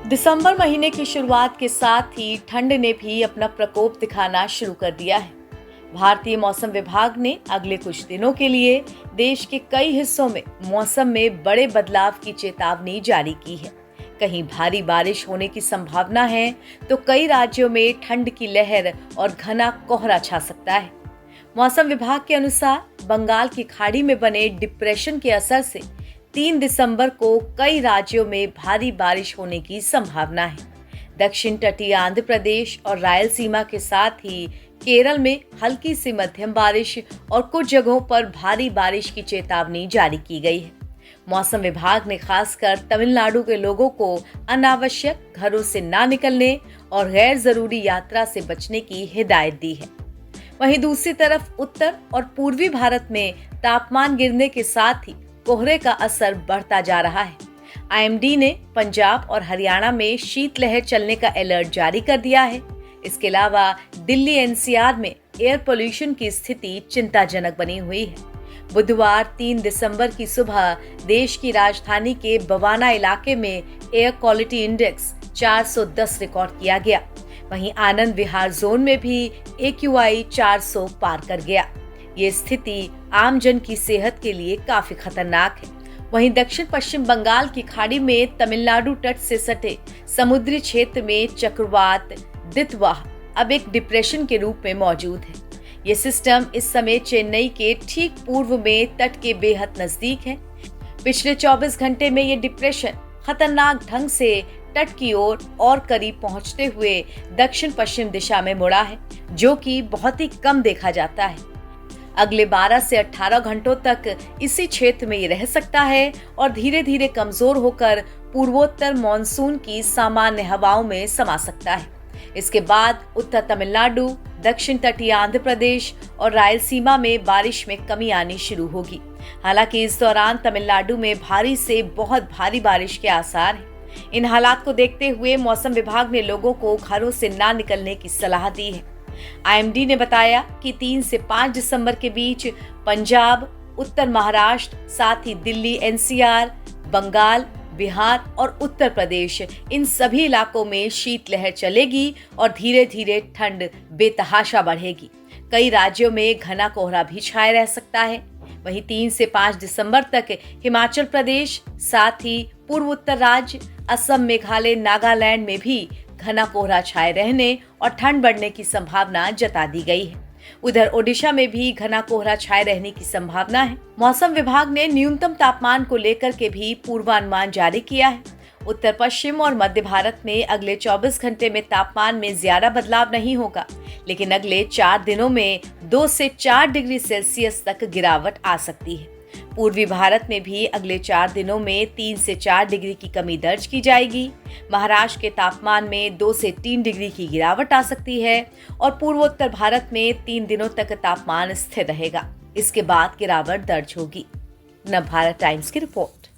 दिसंबर महीने की शुरुआत के साथ ही ठंड ने भी अपना प्रकोप दिखाना शुरू कर दिया है। भारतीय मौसम विभाग ने अगले कुछ दिनों के लिए देश के कई हिस्सों में मौसम में बड़े बदलाव की चेतावनी जारी की है। कहीं भारी बारिश होने की संभावना है, तो कई राज्यों में ठंड की लहर और घना कोहरा छा सकता है। मौसम विभाग के अनुसार बंगाल की खाड़ी में बने डिप्रेशन के असर से 3 दिसंबर को कई राज्यों में भारी बारिश होने की संभावना है। दक्षिण तटीय आंध्र प्रदेश और रायलसीमा के साथ ही केरल में हल्की से मध्यम बारिश और कुछ जगहों पर भारी बारिश की चेतावनी जारी की गई है। मौसम विभाग ने खासकर तमिलनाडु के लोगों को अनावश्यक घरों से ना निकलने और गैर जरूरी यात्रा से बचने की हिदायत दी है। वहीं दूसरी तरफ उत्तर और पूर्वी भारत में तापमान गिरने के साथ ही कोहरे का असर बढ़ता जा रहा है। आईएमडी ने पंजाब और हरियाणा में शीतलहर चलने का अलर्ट जारी कर दिया है। इसके अलावा दिल्ली एनसीआर में एयर पोल्यूशन की स्थिति चिंताजनक बनी हुई है। बुधवार 3 दिसंबर की सुबह देश की राजधानी के बवाना इलाके में एयर क्वालिटी इंडेक्स 410 रिकॉर्ड किया गया। वहीं आनंद विहार जोन में भी AQI 400 पार कर गया। ये स्थिति आम जन की सेहत के लिए काफी खतरनाक है। वहीं दक्षिण पश्चिम बंगाल की खाड़ी में तमिलनाडु तट से सटे समुद्री क्षेत्र में चक्रवात दितवाह अब एक डिप्रेशन के रूप में मौजूद है। ये सिस्टम इस समय चेन्नई के ठीक पूर्व में तट के बेहद नजदीक है। पिछले 24 घंटे में ये डिप्रेशन खतरनाक ढंग से तट की ओर और करीब पहुंचते हुए दक्षिण पश्चिम दिशा में मुड़ा है, जो कि बहुत ही कम देखा जाता है। अगले 12 से 18 घंटों तक इसी क्षेत्र में ये रह सकता है और धीरे धीरे कमजोर होकर पूर्वोत्तर मॉनसून की सामान्य हवाओं में समा सकता है। इसके बाद उत्तर तमिलनाडु, दक्षिण तटीय आंध्र प्रदेश और रायलसीमा में बारिश में कमी आनी शुरू होगी। हालांकि इस दौरान तमिलनाडु में भारी से बहुत भारी बारिश के आसार हैं। इन हालात को देखते हुए मौसम विभाग ने लोगों को घरों से ना निकलने की सलाह दी है। आईएमडी ने बताया कि 3 से 5 दिसंबर के बीच पंजाब, उत्तर महाराष्ट्र, साथ ही दिल्ली एनसीआर, बंगाल, बिहार और उत्तर प्रदेश, इन सभी इलाकों में शीतलहर चलेगी और धीरे धीरे ठंड बेतहाशा बढ़ेगी। कई राज्यों में घना कोहरा भी छाए रह सकता है। वहीं 3 से 5 दिसंबर तक हिमाचल प्रदेश, साथ ही पूर्व उत्तर राज्य असम, मेघालय, नागालैंड में भी घना कोहरा छाए रहने और ठंड बढ़ने की संभावना जता दी गई है। उधर ओडिशा में भी घना कोहरा छाए रहने की संभावना है। मौसम विभाग ने न्यूनतम तापमान को लेकर के भी पूर्वानुमान जारी किया है। उत्तर पश्चिम और मध्य भारत में अगले 24 घंटे में तापमान में ज्यादा बदलाव नहीं होगा, लेकिन अगले 4 दिनों में 2 से 4 डिग्री सेल्सियस तक गिरावट आ सकती है। पूर्वी भारत में भी अगले 4 दिनों में 3 से 4 डिग्री की कमी दर्ज की जाएगी। महाराष्ट्र के तापमान में 2 से 3 डिग्री की गिरावट आ सकती है और पूर्वोत्तर भारत में 3 दिनों तक तापमान स्थिर रहेगा। इसके बाद गिरावट दर्ज होगी। नवभारत टाइम्स की रिपोर्ट।